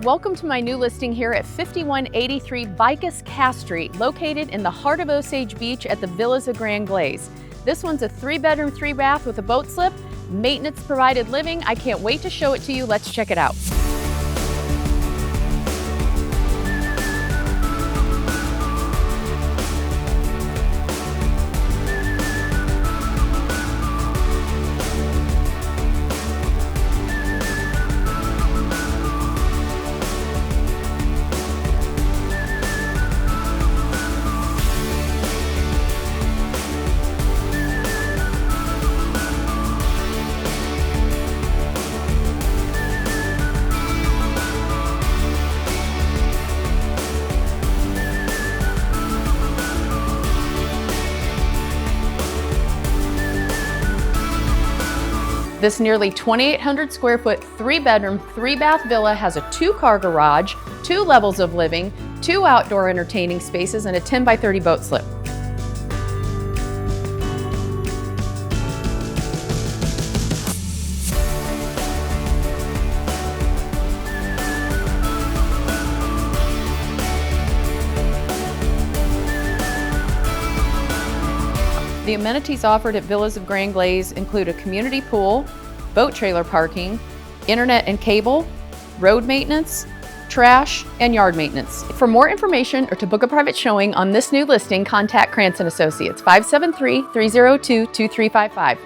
Welcome to my new listing here at 5183 Vicus Castri, located in the heart of Osage Beach at the Villas of Grand Glaze. This one's a 3-bedroom, 3-bath with a boat slip, maintenance provided living. I can't wait to show it to you. Let's check it out. This nearly 2,800 square foot, 3-bedroom, 3-bath villa has a 2-car garage, 2 levels of living, 2 outdoor entertaining spaces, and a 10 by 30 boat slip. The amenities offered at Villas of Grand Glaze include a community pool, boat trailer parking, internet and cable, road maintenance, trash, and yard maintenance. For more information or to book a private showing on this new listing, contact Krantz & Associates, 573-302-2355.